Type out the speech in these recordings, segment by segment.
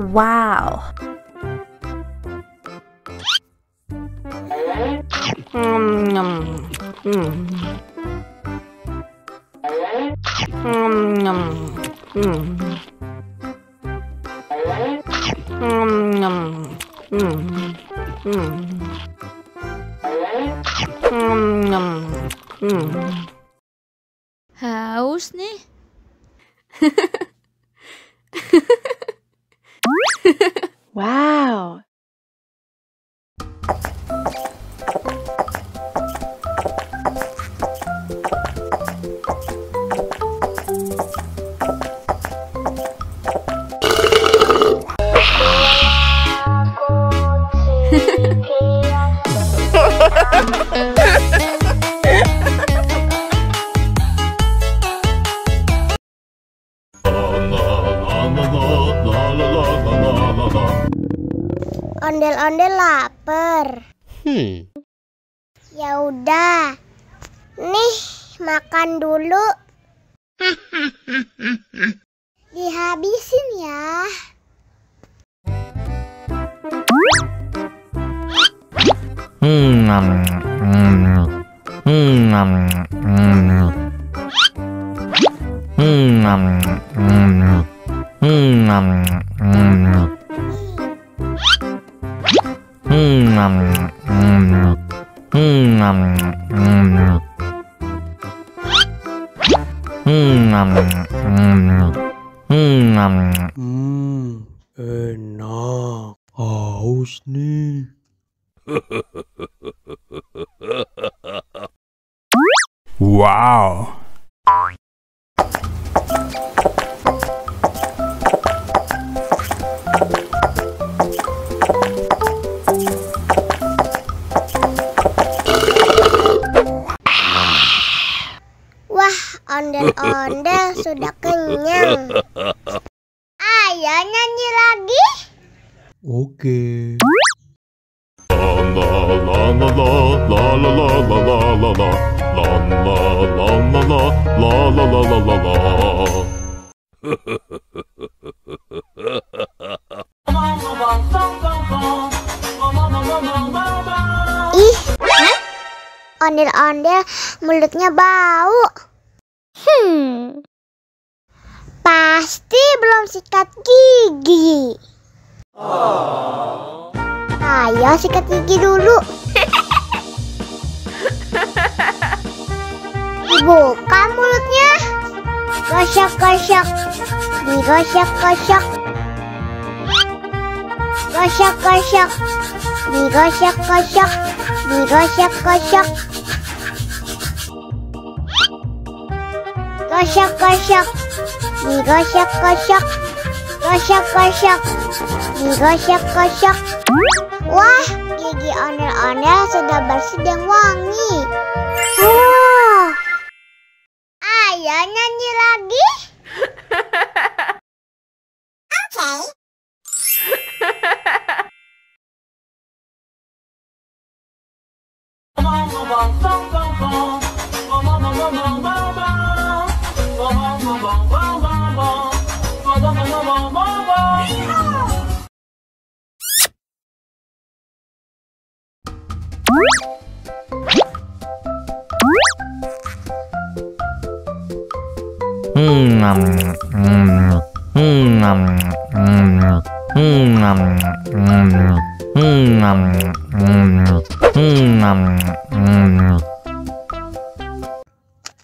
Wow. Haus nih. Wow. Ondel-ondel lapar. Ya udah. Nih, makan dulu. Dihabisin ya. Enak. Haus nih. Wow. Wah, ondel-ondel sudah kenyang. Ayo nyanyi lagi. Oke. Ih, ondel-ondel mulutnya bau. Pasti belum sikat gigi. Ayo sikat gigi dulu. Dibuka mulutnya. Gosok-gosok. Digosok-gosok. Gosok-gosok. Digosok-gosok. Digosok-gosok. Gosok-gosok. Digosok-gosok. Gosok-gosok. Digosok-gosok. Wah, gigi ondel-ondel sudah bersih dan wangi. Ayo nyanyi lagi. Oke.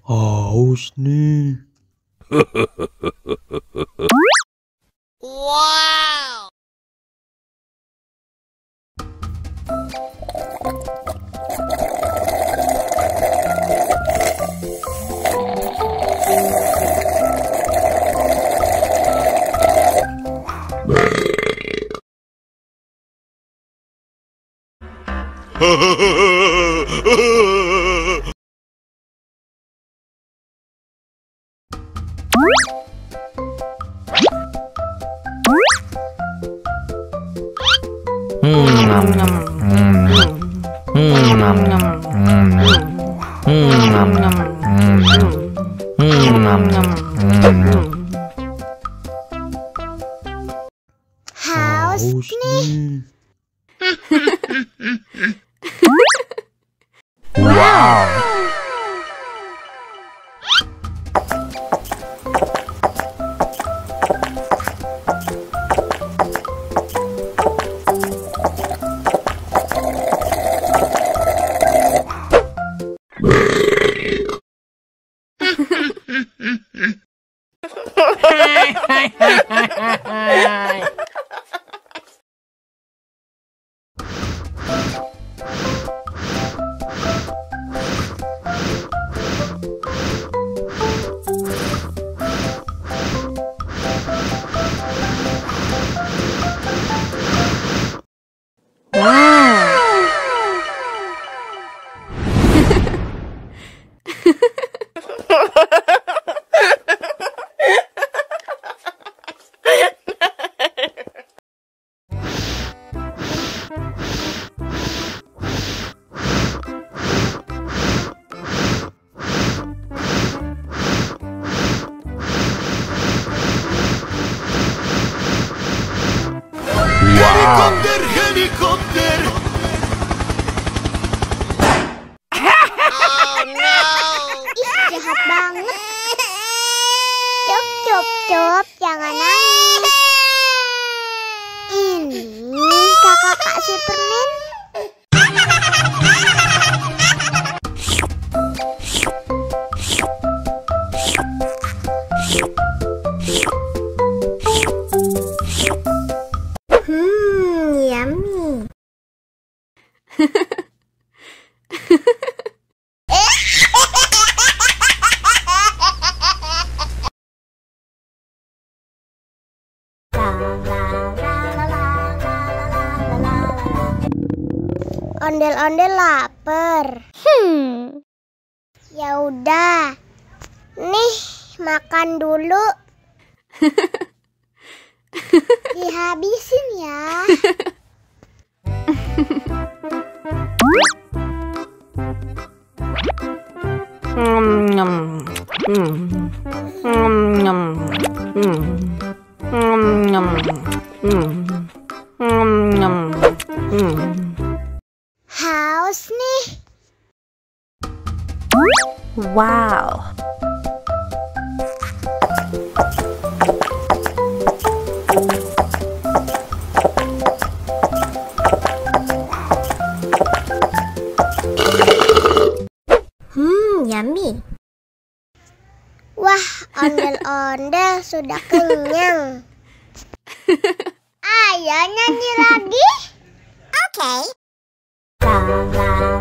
Haus nih. Wow. Helikopter, helikopter. Ih, jahat banget. Cup, jangan nangis. Ini kakak kasih permen. Yummy. Ondel-ondel lapar. Ya udah. Nih, makan dulu. Dihabisin ya. Haus nih. Wow. Yummy. Wah, ondel-ondel sudah kenyang. Ayo nyanyi lagi. Oke. La la